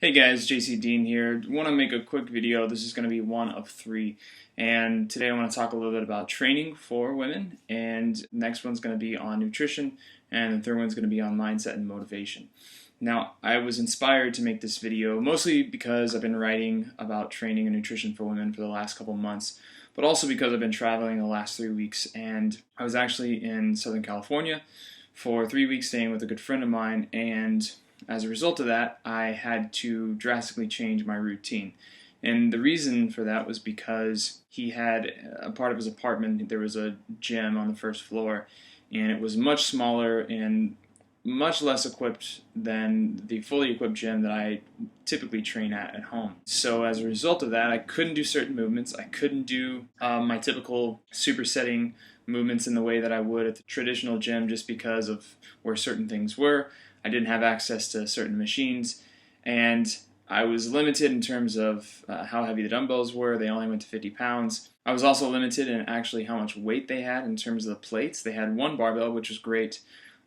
Hey guys, JC Dean here. Want to make a quick video. This is going to be one of three. And today I want to talk a little bit about training for women. And the next one's going to be on nutrition. And the third one's going to be on mindset and motivation. Now, I was inspired to make this video mostly because I've been writing about training and nutrition for women for the last couple months, but also because I've been traveling the last 3 weeks. And I was actually in Southern California for 3 weeks staying with a good friend of mine, and as a result of that, I had to drastically change my routine. And the reason for that was because he had a part of his apartment, there was a gym on the first floor, and it was much smaller and much less equipped than the fully equipped gym that I typically train at home. So as a result of that, I couldn't do certain movements. I couldn't do my typical supersetting movements in the way that I would at the traditional gym just because of where certain things were. I didn't have access to certain machines, and I was limited in terms of how heavy the dumbbells were. They only went to 50 pounds. I was also limited in actually how much weight they had in terms of the plates. They had one barbell, which was great,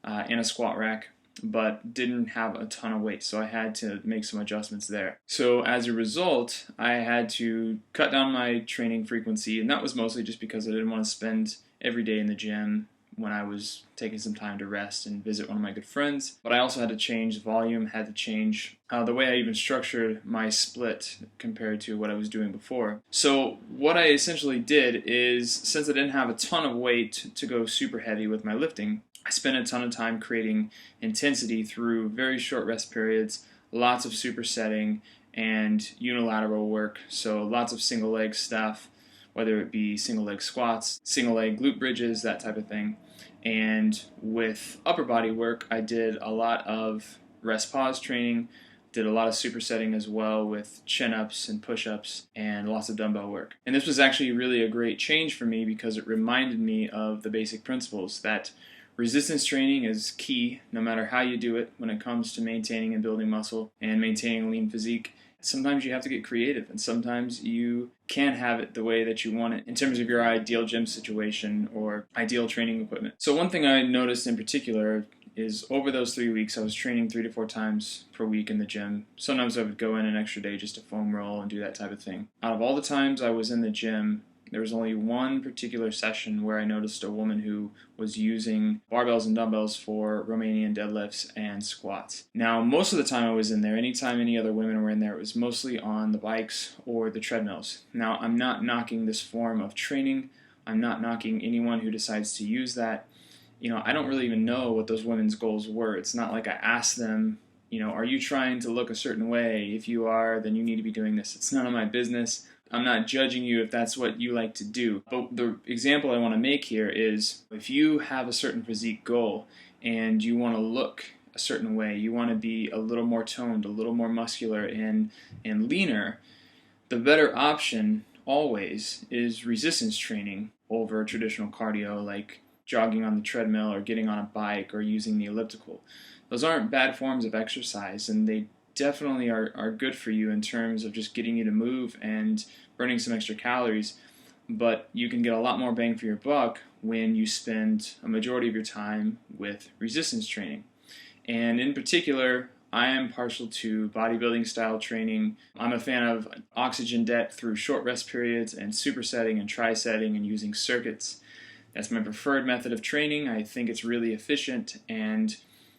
and a squat rack, but didn't have a ton of weight, so I had to make some adjustments there. So as a result, I had to cut down my training frequency, and that was mostly just because I didn't want to spend every day in the gym when I was taking some time to rest and visit one of my good friends. But I also had to change the volume, had to change the way I even structured my split compared to what I was doing before. So what I essentially did is, since I didn't have a ton of weight to go super heavy with my lifting, I spent a ton of time creating intensity through very short rest periods, lots of supersetting, and unilateral work. So lots of single leg stuff, whether it be single leg squats, single leg glute bridges, that type of thing. And with upper body work, I did a lot of rest pause training, did a lot of supersetting as well with chin-ups and push-ups and lots of dumbbell work. And this was actually really a great change for me because it reminded me of the basic principles that resistance training is key no matter how you do it when it comes to maintaining and building muscle and maintaining a lean physique. Sometimes you have to get creative, and sometimes you can't have it the way that you want it in terms of your ideal gym situation or ideal training equipment. So one thing I noticed in particular is over those 3 weeks, I was training 3 to 4 times per week in the gym. Sometimes I would go in an extra day just to foam roll and do that type of thing. Out of all the times I was in the gym, there was only one particular session where I noticed a woman who was using barbells and dumbbells for Romanian deadlifts and squats. Now, most of the time I was in there, anytime any other women were in there, it was mostly on the bikes or the treadmills. Now, I'm not knocking this form of training. I'm not knocking anyone who decides to use that. I don't really even know what those women's goals were. It's not like I asked them, are you trying to look a certain way? If you are, then you need to be doing this. It's none of my business. I'm not judging you if that's what you like to do. But the example I want to make here is if you have a certain physique goal and you want to look a certain way, you want to be a little more toned, a little more muscular and leaner, the better option always is resistance training over traditional cardio like jogging on the treadmill or getting on a bike or using the elliptical. Those aren't bad forms of exercise, and they definitely are good for you in terms of just getting you to move and burning some extra calories, but you can get a lot more bang for your buck when you spend a majority of your time with resistance training. And in particular, I am partial to bodybuilding style training. I'm a fan of oxygen debt through short rest periods and supersetting and tri-setting and using circuits. That's my preferred method of training. I think it's really efficient, and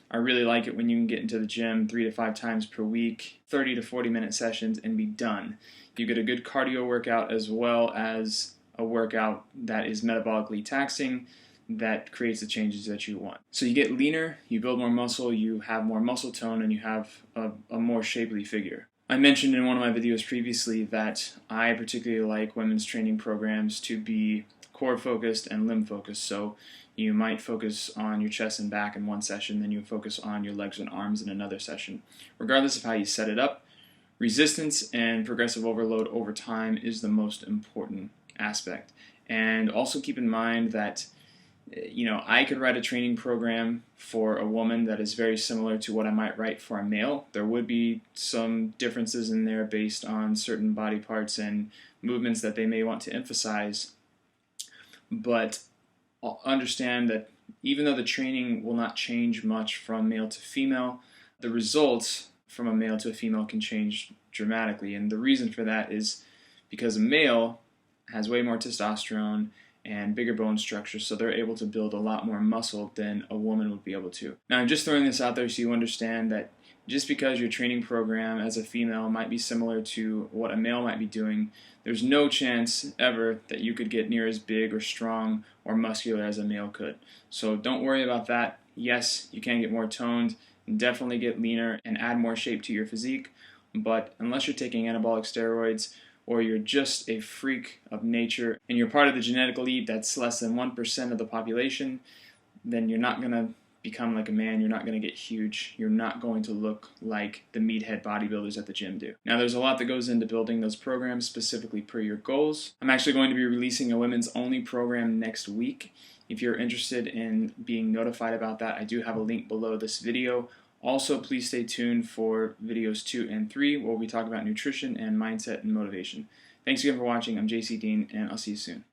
I really like it when you can get into the gym 3 to 5 times per week, 30 to 40 minute sessions, and be done. You get a good cardio workout as well as a workout that is metabolically taxing that creates the changes that you want. So you get leaner, you build more muscle, you have more muscle tone, and you have a more shapely figure. I mentioned in one of my videos previously that I particularly like women's training programs to be core focused and limb focused. So you might focus on your chest and back in one session, then you focus on your legs and arms in another session. Regardless of how you set it up, resistance and progressive overload over time is the most important aspect. And also keep in mind that I could write a training program for a woman that is very similar to what I might write for a male. There would be some differences in there based on certain body parts and movements that they may want to emphasize, but understand that even though the training will not change much from male to female, the results from a male to a female can change dramatically. And the reason for that is because a male has way more testosterone and bigger bone structure, so they're able to build a lot more muscle than a woman would be able to. Now, I'm just throwing this out there so you understand that just because your training program as a female might be similar to what a male might be doing, there's no chance ever that you could get near as big or strong or muscular as a male could. So don't worry about that. Yes, you can get more toned, and definitely get leaner and add more shape to your physique, but unless you're taking anabolic steroids or you're just a freak of nature and you're part of the genetic elite that's less than 1% of the population, then you're not going to become like a man, you're not going to get huge, you're not going to look like the meathead bodybuilders at the gym do. Now, there's a lot that goes into building those programs specifically per your goals. I'm actually going to be releasing a women's only program next week. If you're interested in being notified about that, I do have a link below this video. Also, please stay tuned for videos 2 and 3 where we talk about nutrition and mindset and motivation. Thanks again for watching. I'm JC Dean, and I'll see you soon.